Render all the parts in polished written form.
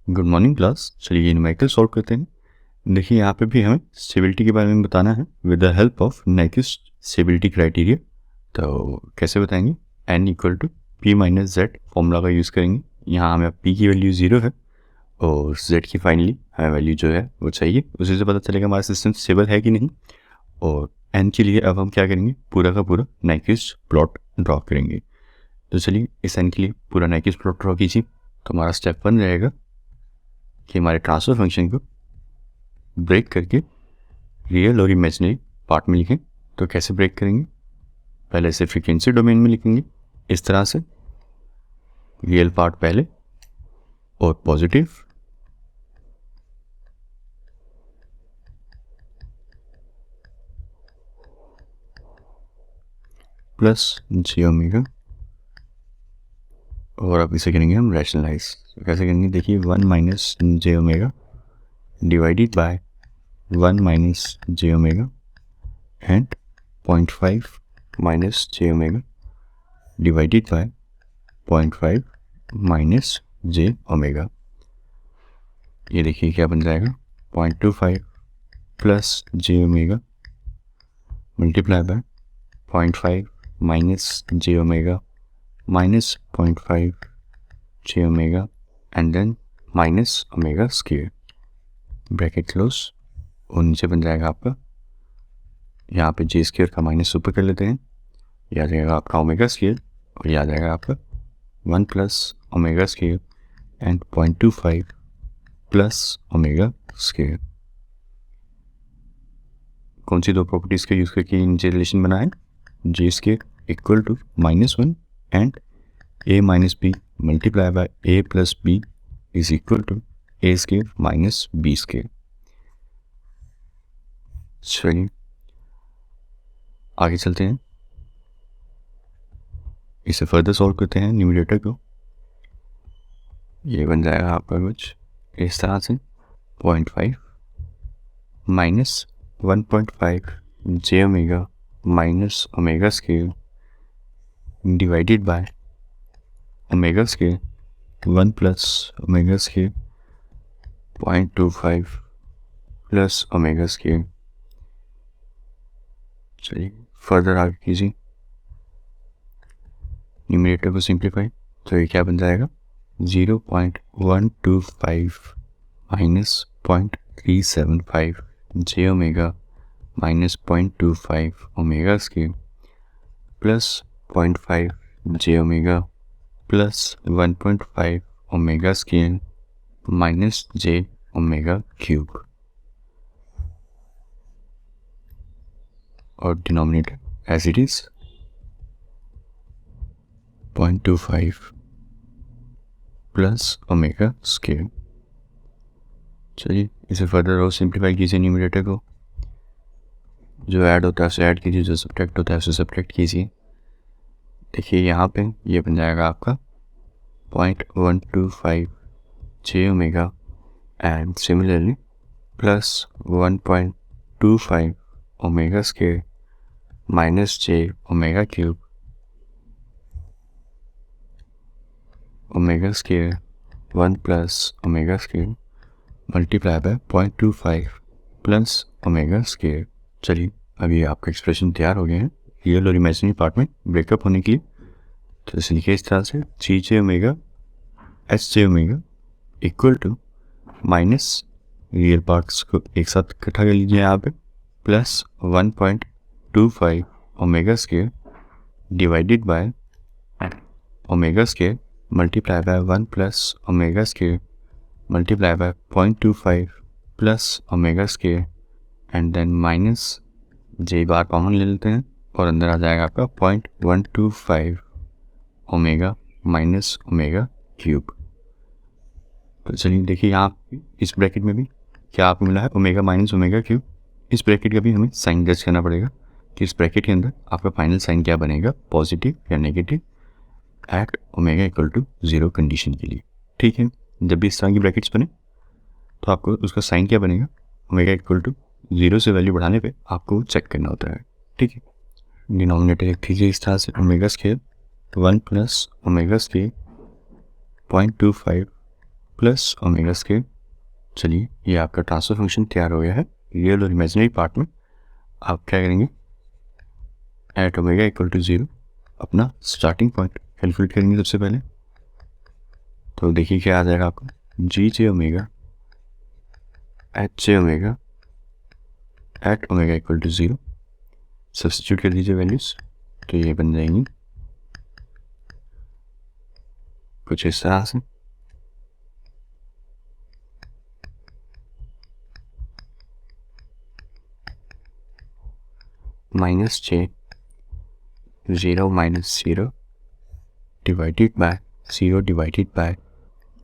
Good morning class. चलिए numerical solve करते हैं। देखिए यहाँ पे भी हमें स्टेबिलिटी के बारे में बताना है with the help of Nyquist stability criteria. तो कैसे बताएंगे? n equal to P minus Z formula का यूज़ करेंगे। यहाँ हमें p की वैल्यू 0 है और z की फाइनली हमें वैल्यू जो है वो चाहिए। उसी से पता चलेगा हमारा सिस्टम स्टेबल है कि नहीं। और n के लिए अब हम क्या करेंगे, पूरा का पूरा नाइक्विस्ट प्लॉट ड्रॉ करेंगे। तो चलिए इस n के लिए पूरा नाइक्विस्ट प्लॉट ड्रॉ कीजिए। तो हमारा स्टेप 1 रहेगा कि हमारे ट्रांसफर फंक्शन को ब्रेक करके रियल और इमेजिनरी पार्ट में लिखें। तो कैसे ब्रेक करेंगे? पहले से फ्रीक्वेंसी डोमेन में लिखेंगे इस तरह से, रियल पार्ट पहले और पॉजिटिव, प्लस जे ओमेगा, और अब इसे करेंगे हम रैशनलाइज। तो कैसे करेंगे? देखिए 1 minus J omega divided by 1 minus J omega and 0.5 minus J omega divided by 0.5 minus J omega. ये देखिए क्या बन जाएगा, 0.25 plus J omega multiply by 0.5 minus J omega minus 0.5 J omega and then minus omega square, bracket close. और नीचे बन जाएगा आपका, यहाँ पे जे स्क्वायर का माइनस ऊपर कर लेते हैं, यह आ जाएगा आपका ओमेगा स्क्वायर और यह आ जाएगा आपका 1 plus omega square and 0.25 plus omega square. कौन सी दो प्रॉपर्टीज़ का यूज़ करके नीचे रिलेशन बनाए? J square equal to -1 and a minus B multiply by a plus B is equal to a square minus B square. चलिए आगे चलते हैं, इसे फर्दर सॉल्व करते हैं न्यूमरेटर को। ये बन जाएगा आपका कुछ इस तरह से, 0.5 minus 1.5 J omega minus omega square divided by omega square 1 plus omega square 0.25 plus omega square. चलिए फर्दर आगे कीजिए, न्यूमरेटर को सिंप्लीफाई। तो ये क्या बन जाएगा, 0.125 minus 0.375 J omega minus 0.25 omega square plus 0.5 J omega plus 1.5 omega square minus J omega cube, और denominator as it is 0.25 plus omega square. चलिए इसे फर्दर और सिंप्लीफाई कीजिए न्यूमरेटर को, जो ऐड होता है उसे ऐड कीजिए, जो सब्ट्रैक्ट होता है उसे सब्ट्रैक्ट कीजिए। देखिए यहाँ पे ये बन जाएगा आपका 0.125 J omega and similarly plus 1.25 omega square minus J omega cube omega square 1 plus omega square multiply by 0.25 plus omega square. चलिए अभी आपका एक्सप्रेशन तैयार हो गए हैं रियल और इमेजिनरी पार्ट में ब्रेकअप होने के लिए। तो इसे लिखिए इस तरह से, G J omega H J omega equal to minus real parts को एक साथ इकट्ठा कर लीजिए यहाँ पे, plus 1.25 omega square divided by omega square multiply by 1 plus omega square multiply by 0.25 plus omega square and then minus J बार common ले लेते हैं और अंदर आ जाएगा आपका 0.125 ओमेगा माइनस ओमेगा क्यूब। तो चलिए देखिए यहाँ इस ब्रैकेट में भी क्या आपको मिला है, ओमेगा माइनस ओमेगा क्यूब। इस ब्रैकेट का भी हमें साइन जज करना पड़ेगा कि इस ब्रैकेट के अंदर आपका फाइनल साइन क्या बनेगा, पॉजिटिव या negative at omega equal to 0 condition के लिए। ठीक है, जब भी इस तरह की ब्रैकेट्स बने तो आपको उसका साइन क्या बनेगा, ओमेगा इक्वल टू 0 से वैल्यू बढ़ाने पे आपको चेक करना होता है। ठीक है, डिनोमिनेटर लिख दीजिए इस तरह से, omega square 1 plus omega square 0.25 plus omega square. चलिए ये आपका ट्रांसफर फंक्शन तैयार हो गया है रियल और इमेजिनरी पार्ट में। आप क्या करेंगे, एट ओमेगा इक्वल टू 0 अपना स्टार्टिंग पॉइंट कैलकुलेट करेंगे सबसे पहले। तो देखिए क्या आ जाएगा आपको, G J omega H J omega at omega equal to 0। Substitute कर दीजिए वैल्यूज, तो ये बन जाएंगी कुछ इस तरह से। Minus J 0 minus 0 divided by 0 divided by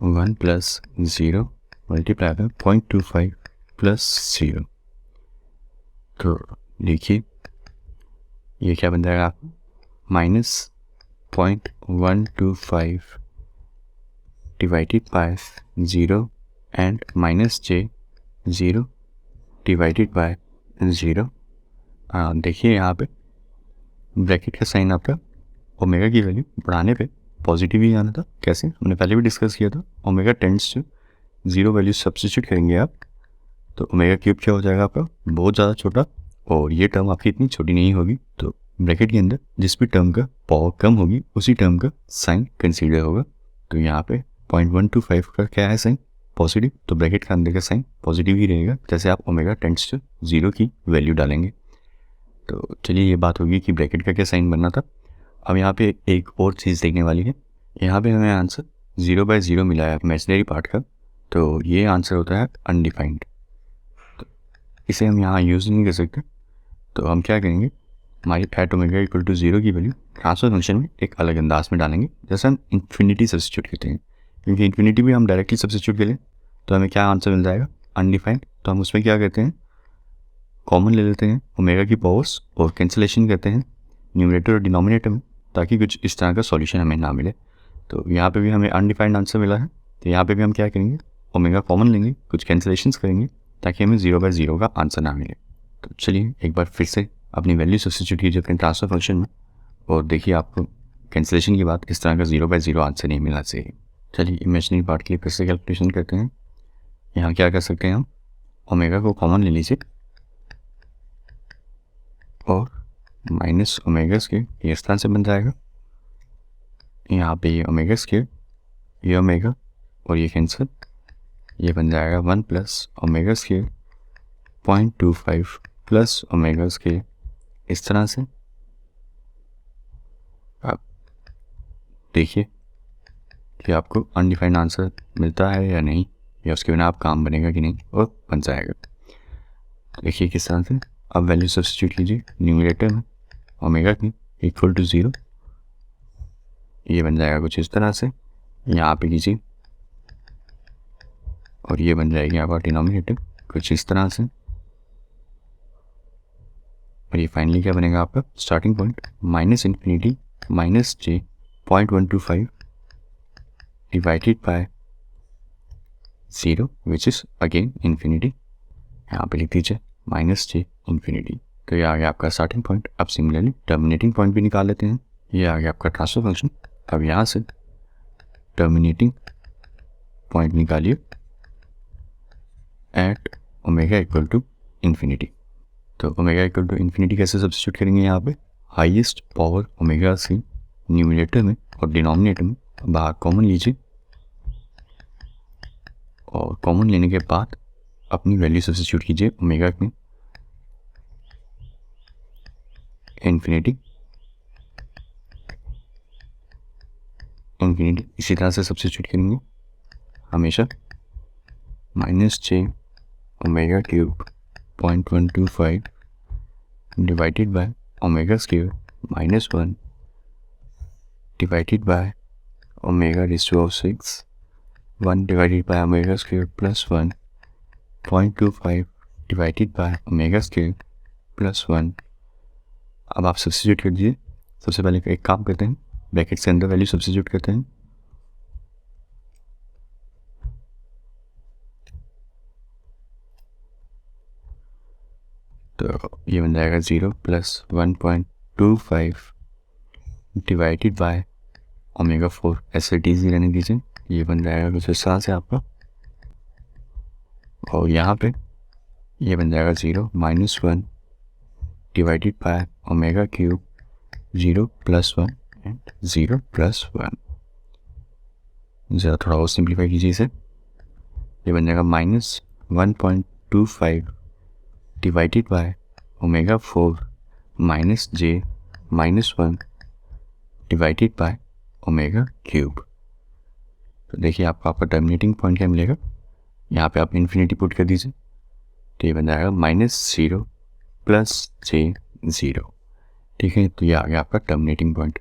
1 plus 0 multiply by 0.25 plus 0। तो देखिए ये क्या बन जाएगा आपको, minus 0.125 divided bye 0 and minus J 0 divided by 0। देखिए यहाँ पे ब्रैकेट का साइन आपका ओमेगा की वैल्यू बढ़ाने पे पॉजिटिव ही आना था। कैसे, हमने पहले भी डिस्कस किया था। Omega tends to 0 value substitute करेंगे आप, तो ओमेगा क्यूब क्या हो जाएगा आपका, बहुत ज़्यादा छोटा, और ये टर्म आपकी इतनी छोटी नहीं होगी। तो ब्रैकेट के अंदर जिस भी टर्म का पावर कम होगी उसी टर्म का साइन कंसीडर होगा। तो यहाँ पे 0.125 का क्या है साइन, पॉजिटिव, तो ब्रैकेट का अंदर का साइन पॉजिटिव ही रहेगा जैसे आप ओमेगा टेंड्स टू 0 की वैल्यू डालेंगे। तो चलिए ये बात होगी कि ब्रैकेट का क्या साइन बनना था। अब यहाँ पे एक और चीज़ देखने वाली है, यहाँ पे हमें आंसर 0/0 मिला है इमेजिनरी पार्ट का, तो ये आंसर होता है अनडिफाइंड। तो इसे हम यहाँ यूज़ नहीं कर सकते। तो हम क्या करेंगे, हमारी एट ओमेगा इक्वल टू 0 की वैल्यू ट्रांसफर फंक्शन में एक अलग अंदाज में डालेंगे, जैसे हम इन्फिनिटी सब्स्टिट्यूट करते हैं। क्योंकि इन्फिनिटी भी हम डायरेक्टली सब्स्टिट्यूट करें तो हमें क्या आंसर मिल जाएगा, अनडिफाइंड। तो हम उसमें क्या करते हैं, कॉमन ले लेते हैं ओमेगा की पावर्स और कैंसिलेशन करते हैं न्यूमरेटर और डिनोमिनेटर में, ताकि कुछ इस तरह का सॉल्यूशन हमें ना मिले। तो यहाँ पे भी हमें अनडिफाइंड आंसर मिला है, तो यहाँ पे भी हम क्या करेंगे, ओमेगा कॉमन लेंगे, कुछ कैंसिलेशंस करेंगे ताकि हमें 0/0 का आंसर ना मिले। तो चलिए एक बार फिर से अपनी वैल्यू सब्स्टिट्यूट कीजिए अपने ट्रांसफर फंक्शन में, और देखिए आपको कैंसिलेशन के बाद इस तरह का 0/0 आंसर नहीं मिलना चाहिए। चलिए इमेजिनरी पार्ट के लिए फिर से कैलकुलेशन करते हैं। यहाँ क्या कर सकते हैं हम, ओमेगा को कॉमन ले लीजिए और माइनस ओमेगा स्क्वायर इस तरह से बन जाएगा। यहाँ पे ये ओमेगा स्क्वायर, ये ओमेगा और ये कैंसिल, ये बन जाएगा 1 plus omega square 0.25 plus omega square इस तरह से। आप देखिए कि आपको अनडिफाइंड आंसर मिलता है या नहीं, या उसके बिना आप काम बनेगा कि नहीं, और बन जाएगा। देखिए किस तरह से, अब वैल्यू सब्स्टिट्यूट कीजिए न्यूमरेटर में ओमेगा की इक्वल टू 0, ये बन जाएगा कुछ इस तरह से, यहाँ पे कीजिए, और ये बन जाएगी आपका डिनोमिनेटर कुछ इस तरह से, और ये फाइनली क्या बनेगा आपका starting point minus infinity minus J 0.125 divided bye 0 which is again infinity. यहाँ पे लिख दीजिए माइनस जे इन्फिनिटी। तो ये आ गया आपका स्टार्टिंग पॉइंट। अब सिमिलरली टर्मिनेटिंग पॉइंट भी निकाल लेते हैं। ये आ गया आपका ट्रांसफर फंक्शन। अब यहाँ से टर्मिनेटिंग पॉइंट निकालिए at omega equal to infinity. तो ओमेगा इक्वल टू इन्फिनिटी कैसे सब्स्टिट्यूट करेंगे, यहाँ पे हाईएस्ट पावर ओमेगा से न्यूमरेटर में और डिनोमिनेटर में बाहर कॉमन लीजिए, और कॉमन लेने के बाद अपनी वैल्यू सब्स्टिट्यूट कीजिए ओमेगा में इन्फिनिटी इसी तरह से सब्स्टिट्यूट करेंगे हमेशा, minus J omega cube 0.125 divided by omega square minus 1 divided by omega raise to 6 1 divided by omega square plus 1 0.25 divided by omega square plus 1। अब आप सब्स्टिट्यूट कर दीजिए। सबसे पहले एक काम करते हैं, ब्रैकेट से अंदर वैल्यू सब्स्टिट्यूट करते हैं। तो ये बन जाएगा 0 प्लस 1.25 डिवाइडेड बाय ओमेगा 4, ऐसे डी रहने दीजिए, ये बन जाएगा कुछ इस तरह से आपका, और यहाँ पे ये बन जाएगा 0 - 1 divided by omega cube 0 + 1 and 0 + 1। ज़रा थोड़ा और सिंप्लीफाई कीजिए इसे, ये बन जाएगा -1.25 divided by omega 4 -j -1 divided by omega cube. तो देखिए आपका टर्मिनेटिंग पॉइंट क्या मिलेगा, यहाँ पे आप इन्फिनिटी पुट कर दीजिए, तो ये बन जाएगा -0 + j 0। ठीक है, तो ये आ गया आपका टर्मिनेटिंग पॉइंट।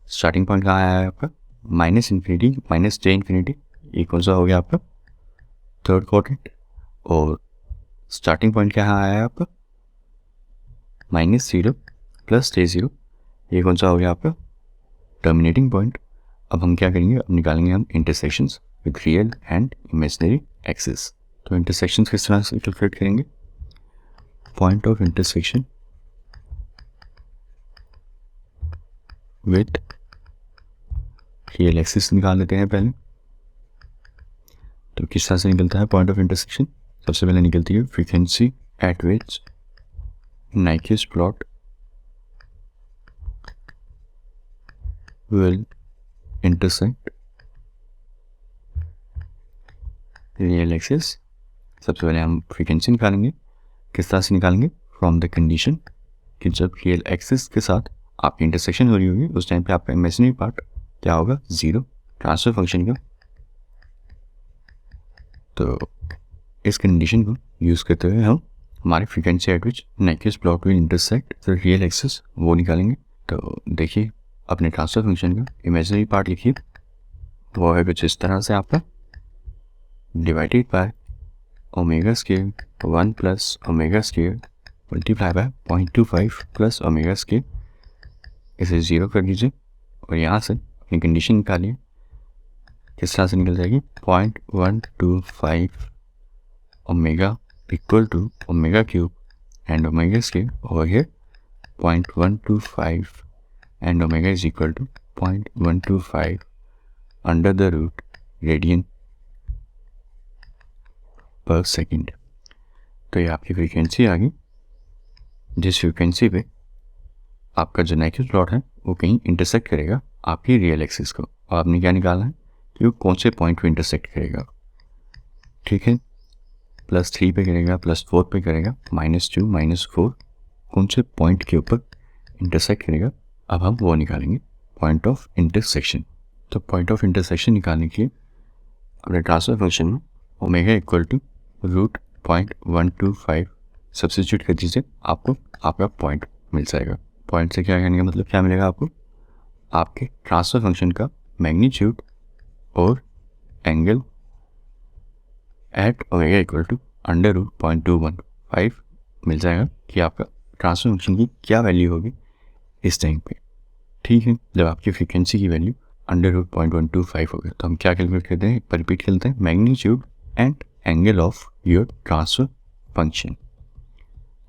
स्टार्टिंग पॉइंट कहाँ आया है आपका, -∞ -j∞, ये कौन सा हो गया आपका थर्ड क्वाड्रेंट, और स्टार्टिंग पॉइंट कहाँ आया है आपका -0 + j 0, ये कौन सा हो गया आपका टर्मिनेटिंग पॉइंट। अब हम क्या करेंगे, अब निकालेंगे हम intersections with real and imaginary axis. तो इंटरसेक्शंस किस तरह से कैलकुलेट करेंगे, point of intersection with real axis निकाल लेते हैं पहले। तो किस तरह से निकलता है पॉइंट ऑफ इंटरसेक्शन, सबसे पहले निकलती है frequency at which Nyquist plot will intersect real axis. सबसे पहले हम फ्रीक्वेंसी निकालेंगे, किस तरह से निकालेंगे, फ्रॉम द कंडीशन कि जब रियल एक्सिस के साथ आपकी इंटरसेक्शन हो रही होगी उस टाइम पे आपका इमेजिनरी पार्ट क्या होगा, 0 ट्रांसफर फंक्शन का। तो इस कंडीशन को यूज़ करते हुए हम हमारी frequency at which Nyquist plot will intersect the real axis वो निकालेंगे। तो देखिए अपने ट्रांसफर फंक्शन का इमेजिनरी पार्ट लिखिए, वो है कुछ इस तरह से आपका, divided by omega square 1 + omega square multiply by 0.25 + omega square, इसे 0 कर दीजिए और यहाँ से अपनी कंडीशन निकालिए, किस तरह से निकल जाएगी, 0.125 omega equal to omega cube and omega square over here 0.125 and omega is equal to 0.125 under the root radian per second. तो ये आपकी फ्रीक्वेंसी आ गई, जिस फ्रीक्वेंसी पे आपका जो Nyquist प्लॉट है वो कहीं इंटरसेक्ट करेगा आपकी रियल एक्सिस को, और आपने क्या निकाला है कि वो कौन से पॉइंट पे इंटरसेक्ट करेगा। ठीक है, +3 पे करेगा, +4 पे करेगा, -2 -4 कौन से पॉइंट के ऊपर इंटरसेक्ट करेगा। अब हम वो निकालेंगे पॉइंट ऑफ इंटरसेक्शन। तो पॉइंट ऑफ इंटरसेक्शन निकालने के लिए अपने ट्रांसफर फंक्शन में ओमेगा इक्वल टू √0.125 सब्स्टिट्यूट कर दीजिए, आपको आपका पॉइंट मिल जाएगा। पॉइंट से क्या कहने का मतलब क्या मिलेगा आपको, आपके ट्रांसफर फंक्शन का मैग्नीट्यूड और angle at omega equal to √0.215 मिल जाएगा कि आपका ट्रांसफर फंक्शन की क्या वैल्यू होगी इस टाइम पे। ठीक है, जब आपकी फ्रीक्वेंसी की वैल्यू √0.125 हो गया तो हम क्या कैलकुलेट करते हैं, पर रिपीट करते हैं, magnitude and angle of your transfer function.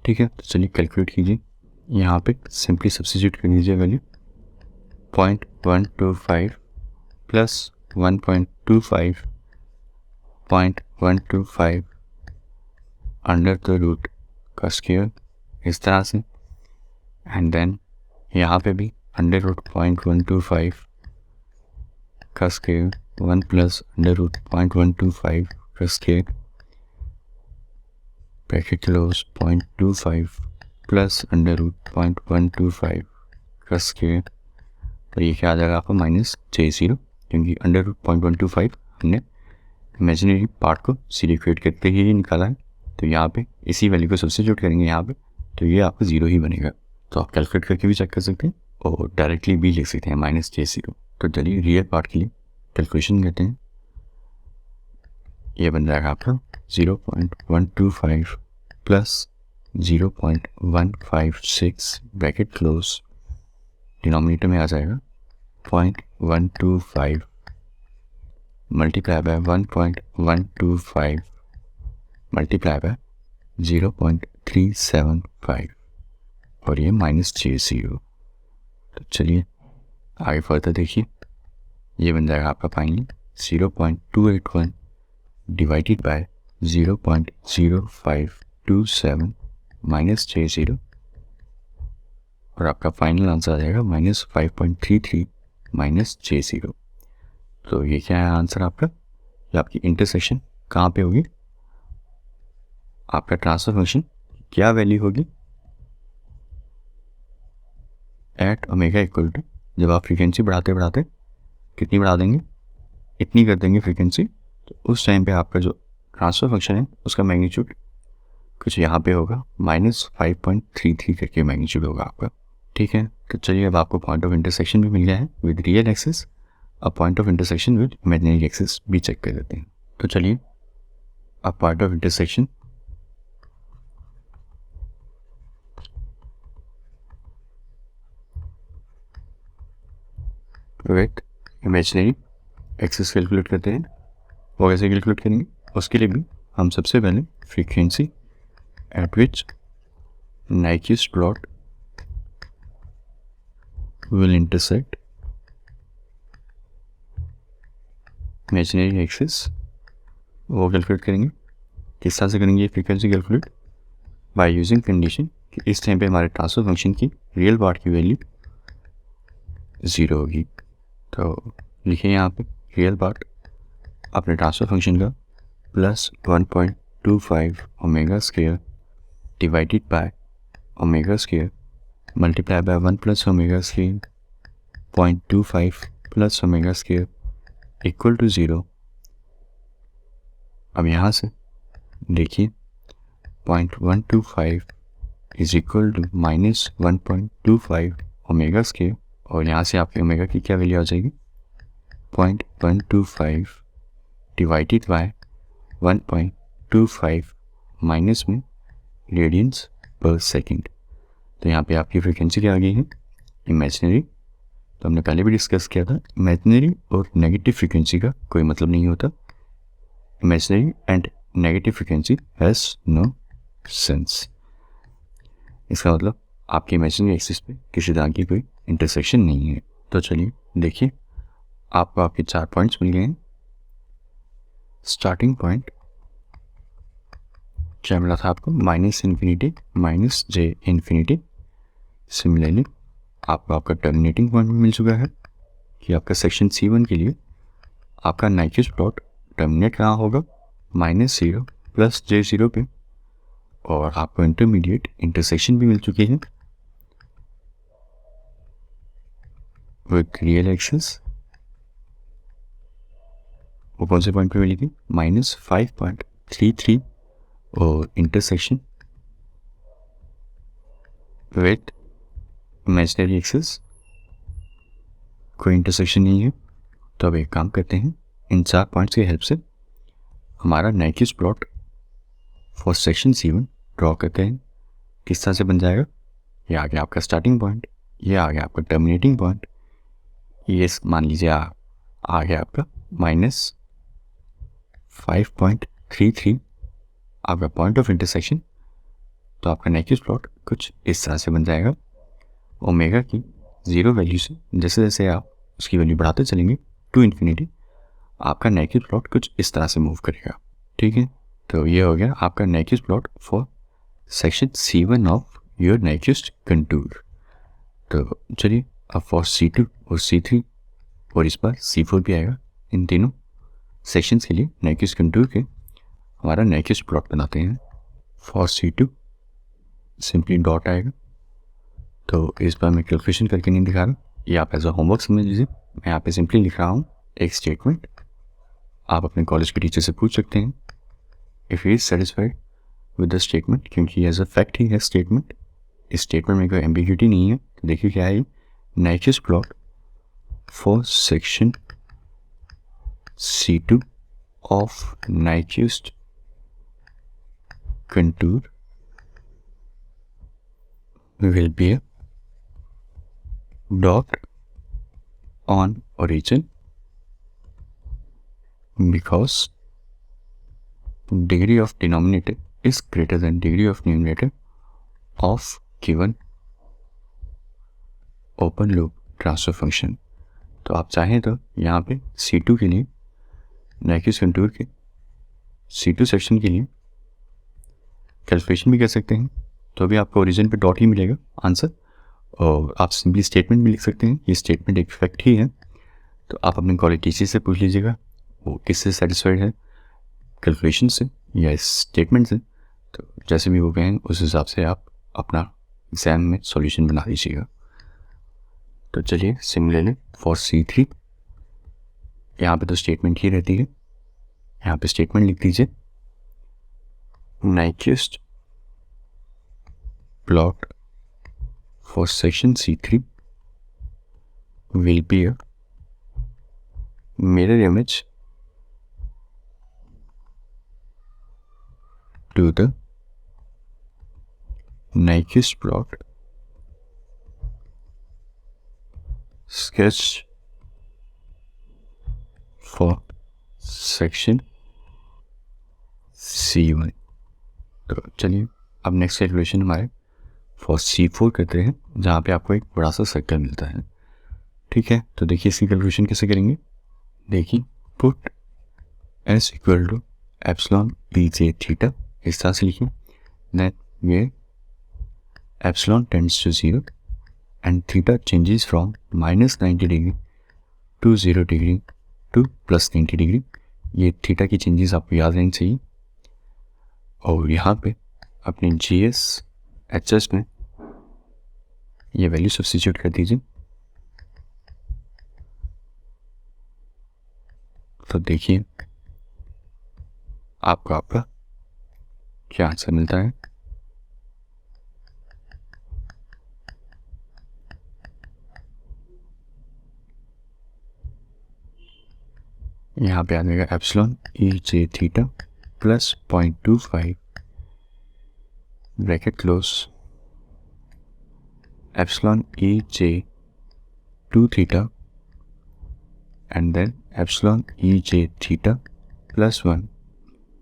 ठीक है, तो चलिए कैलकुलेट कीजिए, यहाँ पे सिंपली सब्स्टिट्यूट कर दीजिए वैल्यू 0.125 + 1.25 0.125 अंडर द रूट का स्क्वायर इस तरह से, एंड देन यहाँ पे भी √0.125 का स्क्वायर 1 + √0.125 का स्क्वायर ब्रैकेट क्लोज 0.25 + √0.125 का स्क्वायर, तो ये क्या आ जाएगा आपका -j0, क्योंकि √0.125 हमने इमेजिनरी पार्ट को सिलिक्वेट करते ही निकाला है। तो यहाँ पे इसी वैल्यू को सब्स्टिट्यूट करेंगे यहाँ पे, तो ये आपको 0 ही बनेगा। तो आप कैलकुलेट करके भी चेक कर सकते हैं और डायरेक्टली भी लिख सकते हैं -j0। तो चलिए रियल पार्ट के लिए कैलकुलेशन करते हैं, ये बन जाएगा आपका 0.125 + 0.156 ब्रैकेट क्लोज, डिनोमिनेटर में आ जाएगा 0.125 मल्टीप्लाई बाय 1.125 मल्टीप्लाई बाय 0.375 और ये -j0। तो चलिए आगे फर्दर देखिए, ये बन जाएगा आपका finally 0.281 divided by 0.0527 minus J0 और आपका फाइनल आंसर आ जाएगा -5.33 माइनस J0। तो ये क्या है आंसर आपका? ये आपकी इंटरसेक्शन कहाँ पे होगी? आपका ट्रांसफर फंक्शन क्या वैल्यू होगी एट ओमेगा इक्वल टू, जब आप फ्रीक्वेंसी बढ़ाते बढ़ाते कितनी बढ़ा देंगे, इतनी कर देंगे फ्रीक्वेंसी, तो उस टाइम पे आपका जो ट्रांसफर फंक्शन है उसका मैग्नीट्यूड कुछ यहाँ पे होगा -5.33 करके मैग्नीट्यूड होगा आपका। ठीक है, तो चलिए अब आपको पॉइंट ऑफ इंटरसेक्शन भी मिल गया है विद रियल एक्सिस। अब point of intersection with imaginary axis भी चेक कर लेते हैं। तो चलिए अब point of intersection with imaginary axis calculate करते हैं। वो कैसे कैलकुलेट करेंगे, उसके लिए भी हम सबसे पहले frequency at which Nyquist plot will intersect imaginary axis वो कैलकुलेट करेंगे। किस तरह से करेंगे ये frequency calculate? By using condition कि इस टाइम पे हमारे ट्रांसफर फंक्शन की रियल पार्ट की वैल्यू 0 होगी। तो लिखिए यहाँ पे रियल पार्ट अपने ट्रांसफर फंक्शन का +1.25 omega square divided by omega square multiply by 1 plus omega square 0.25 plus omega square equal to 0। अब यहाँ से देखिए 0.125 is equal to -1.25 omega square, और यहाँ से आपके ओमेगा की क्या वैल्यू आ जाएगी 0.125 डिवाइडेड बाय 1.25 माइनस में रेडियंस पर सेकंड। तो यहाँ पे आपकी फ्रीक्वेंसी क्या आ गई है इमेजिनरी। तो हमने पहले भी डिस्कस किया था इमेजिनरी और नेगेटिव फ्रीक्वेंसी का कोई मतलब नहीं होता। Imaginary and negative frequency has no sense. इसका मतलब आपकी इमेजिनरी एक्सिस पे किसी तरह की कोई इंटरसेक्शन नहीं है। तो चलिए देखिए आपको आपके 4 पॉइंट्स मिल गए हैं। स्टार्टिंग पॉइंट क्या मिला था आपको -∞ -J∞। सिमिलरली आपको आपका टर्मिनेटिंग पॉइंट भी मिल चुका है कि आपका सेक्शन C1 के लिए आपका नाइक्विस्ट प्लॉट टर्मिनेट कहाँ होगा -0 प्लस J0 पे, और आपको इंटरमीडिएट इंटरसेक्शन भी मिल चुकी है विद रियल एक्सिस। वो कौन से पॉइंट पे मिली थी -5.33, और इंटरसेक्शन विद इमेजिनरी एक्सिस कोई इंटरसेक्शन नहीं है। तो अब एक काम करते हैं, इन 4 पॉइंट्स की हेल्प से हमारा Nyquist plot for section C1 draw करते हैं। किस तरह से बन जाएगा, ये आ गया आपका स्टार्टिंग पॉइंट, ये आ गया आपका टर्मिनेटिंग पॉइंट, ये मान लीजिए आ गया आपका -5.33 आपका पॉइंट ऑफ इंटरसेक्शन। तो आपका नाइक्विस्ट प्लॉट कुछ इस तरह से बन जाएगा। ओमेगा की 0 वैल्यू से जैसे जैसे आप उसकी वैल्यू बढ़ाते चलेंगे टू इन्फिनिटी, आपका नाइक्विस्ट प्लॉट कुछ इस तरह से मूव करेगा। ठीक है, तो ये हो गया आपका Nyquist plot for section C1 of your Nyquist contour. तो चलिए अब फॉर C2 और C3 और इस बार C4 भी आएगा, इन तीनों सेक्शंस के लिए नाइक्विस्ट कंटूर के हमारा नाइक्विस्ट प्लॉट बनाते हैं। फॉर C2 सिंपली डॉट आएगा। तो इस बार मैं कैलकुलेशन करके नहीं दिखा रहा, ये आप एज अ होमवर्क समझ लीजिए। मैं यहाँ पे सिंपली लिख रहा हूँ एक स्टेटमेंट, आप अपने कॉलेज के टीचर से पूछ सकते हैं if he is satisfied with the statement, क्योंकि एज अ फैक्ट ही है स्टेटमेंट। इस स्टेटमेंट में कोई एम्बिग्यूटी नहीं है। तो देखिए क्या है, Nyquist plot for section C2 of Nyquist contour will be a dot on origin because degree of denominator is greater than degree of numerator of given open loop transfer function। तो आप चाहें तो यहाँ पे C2 के लिए Nyquist contour के C2 section के लिए कैलकुलेशन भी कर सकते हैं, तो अभी आपको ओरिजिन पे डॉट ही मिलेगा आंसर, और आप सिंपली स्टेटमेंट भी लिख सकते हैं, ये स्टेटमेंट एक फैक्ट ही है। तो आप अपने कॉलेज टीचर से पूछ लीजिएगा वो किससे सेटिस्फाइड है, कैलकुलेशन से या इस स्टेटमेंट से। तो जैसे भी वो कहें उस हिसाब से आप अपना एग्जाम में सॉल्यूशन बना दीजिएगा। तो चलिए सिमिलरली फॉर C3, यहाँ पे तो स्टेटमेंट ही रहती है, यहाँ पे स्टेटमेंट लिख दीजिए, Nyquist plot for section C3 will be a mirror image to the Nyquist plot sketched for section C1। तो चलिए अब नेक्स्ट कैलकुलेशन हमारे फॉर C4 करते हैं, जहाँ पे आपको एक बड़ा सा सर्कल मिलता है। ठीक है, तो देखिए इसकी कैलकुलेशन कैसे करेंगे। देखिए put S equal to epsilon BJ theta, इस तरह से लिखिए, that way epsilon tends to 0 and theta changes from -90 degree to 0 degree to +90 degree. ये थीटा की चेंजेस आपको याद रहनी चाहिए। और यहाँ पे अपने GS HS में ये वैल्यू सब्स्टिट्यूट कर दीजिए। तो देखिए आपका क्या आंसर मिलता है। यहाँ पे आ जाएगा epsilon EJ theta plus 0.25 bracket close epsilon EJ2 theta and then epsilon EJ theta plus 1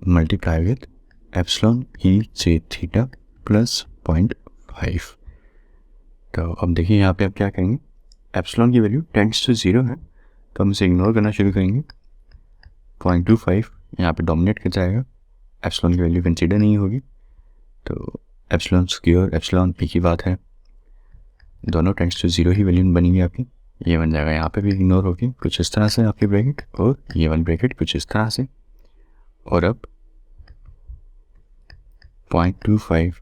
multiply with epsilon EJ theta plus 0.5। तो अब देखिए यहाँ पे आप क्या करेंगे, एप्सिलॉन की वैल्यू टेंड्स टू 0 है तो हम इसे इग्नोर करना शुरू करेंगे। 0.25 यहाँ पे डोमिनेट कर जाएगा, एप्सिलॉन की वैल्यू कंसीडर नहीं होगी। तो एप्सिलॉन स्क्वायर एप्सिलॉन एक ही बात है, दोनों टेंड्स टू 0 ही वैल्यू बनेंगी आपकी। ये बन जाएगा यहाँ पे भी इग्नोर होगी कुछ इस तरह से आपकी ब्रैकेट, और ये वाली ब्रैकेट कुछ इस तरह से। और अब 0.25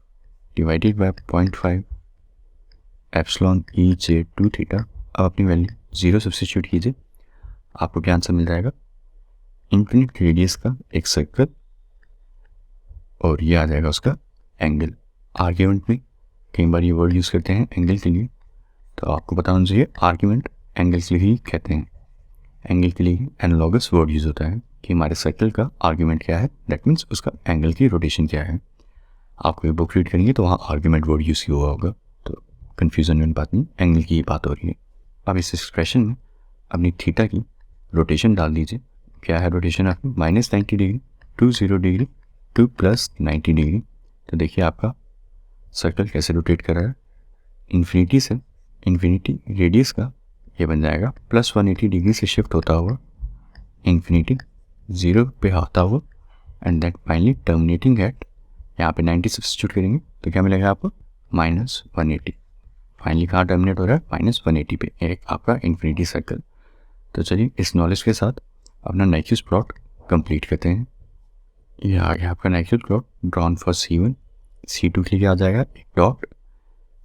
divided by 0.5 epsilon EJ2 theta. अब अपनी वैल्यू 0 सब्स्टिट्यूट कीजिए, आपको क्या आंसर मिल जाएगा, इन्फिनिट रेडियस का एक सर्कल, और ये आ जाएगा उसका एंगल। आर्ग्यूमेंट में कई बार ये वर्ड यूज़ करते हैं एंगल के लिए, तो आपको पता होना चाहिए आर्ग्यूमेंट एंगल के लिए ही कहते हैं। एंगल के लिए एनालॉगस वर्ड यूज़ होता है कि हमारे सर्कल का आर्ग्यूमेंट क्या है, दैट मीन्स उसका एंगल की रोटेशन क्या है। आपको ये बुक रीड करेंगे तो वहाँ आर्ग्यूमेंट वर्ड यूज़ हुआ होगा, तो कन्फ्यूजन वाली बात नहीं, एंगल की बात हो रही है। अब इस एक्सप्रेशन में अपनी थीटा की रोटेशन डाल दीजिए। क्या है रोटेशन आपकी, -90 degree to 0 degree to +90 degree. तो देखिए आपका सर्कल कैसे रोटेट कर रहा है, इन्फिनिटी से इन्फिनिटी रेडियस का ये बन जाएगा +180 डिग्री से शिफ्ट होता हुआ इन्फिनिटी 0 पे आता हुआ, and that finally terminating at, यहाँ पे 90 सब्स्टिट्यूट करेंगे तो क्या मिलेगा आपको, -180। फाइनली कहाँ टर्मिनेट हो रहा है, -180 पे एक आपका इन्फिनिटी सर्कल। तो चलिए इस नॉलेज के साथ अपना नाइक्विस्ट प्लॉट कंप्लीट करते हैं। ये आ गया आपका Nyquist plot drawn for C1। C2 के लिए आ जाएगा एक डॉट,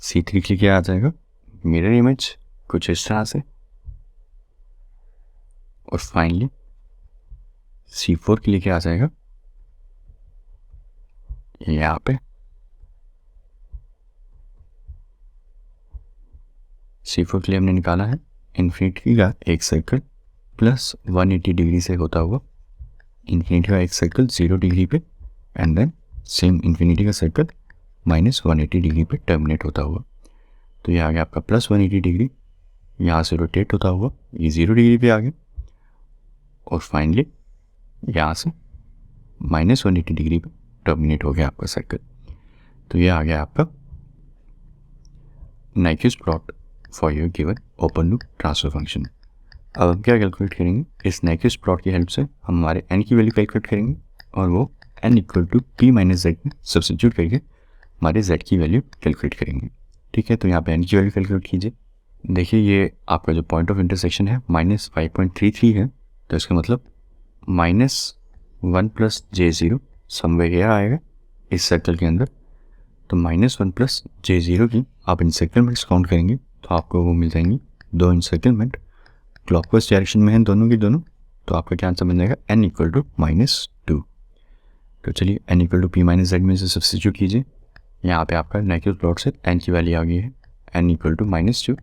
C3 के लिए आ जाएगा मिरर इमेज कुछ इस तरह से, और फाइनली C4 के लिए क्या आ जाएगा, यहाँ पे C4 के लिए हमने निकाला है इन्फिनिटी का एक सर्कल +180 डिग्री से होता हुआ, इन्फिनिटी का एक सर्कल 0 डिग्री पे, एंड देन सेम इन्फिनिटी का सर्कल -180 डिग्री पे टर्मिनेट होता हुआ। तो ये आ गया आपका +180 डिग्री, यहाँ से रोटेट होता हुआ ये 0 डिग्री पे आ गया, और फाइनली यहाँ से -180 डिग्री पे टर्मिनेट हो गया आपका सर्कल। तो ये आ गया आपका Nyquist plot for your given open loop transfer function. अब हम क्या कैलकुलेट करेंगे, इस नाइक्विस्ट प्लॉट की हेल्प से हम हमारे n की वैल्यू कैलकुलेट करेंगे और वो n equal to p minus Z में सब्स्टिट्यूट करके हमारे z की वैल्यू कैलकुलेट करेंगे। ठीक है, तो यहाँ पे n की वैल्यू कैलकुलेट कीजिए। देखिए ये आपका जो पॉइंट ऑफ इंटरसेक्शन है -5.33 है, तो इसका मतलब -1 प्लस J0 समवेयर यहाँ आएगा इस सर्कल के अंदर। तो -1 प्लस J0 की आप इंसर्कलमेंट्स काउंट करेंगे तो आपको वो मिल जाएंगी 2 इंसर्कलमेंट, क्लॉकवाइज डायरेक्शन में है दोनों की दोनों, तो आपका क्या आंसर बन जाएगा n इक्वल टू -2। तो चलिए n equal to p minus Z में से सब्स्टिट्यूट कीजिए। यहाँ पे आपका नाइक्विस्ट प्लॉट से n की वैल्यू आ गई है n इक्वल टू -2।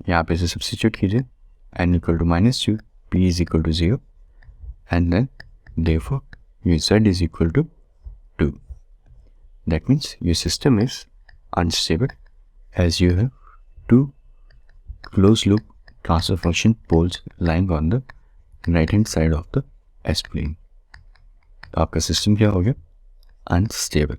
यहाँ पे से सब्स्टिट्यूट कीजिए n equal to -2, p is equal to 0 and then therefore your z is equal to 2. That means your system is unstable as you have two closed loop transfer function poles lying on the right hand side of the S plane. तो आपका system क्या हो गया, unstable.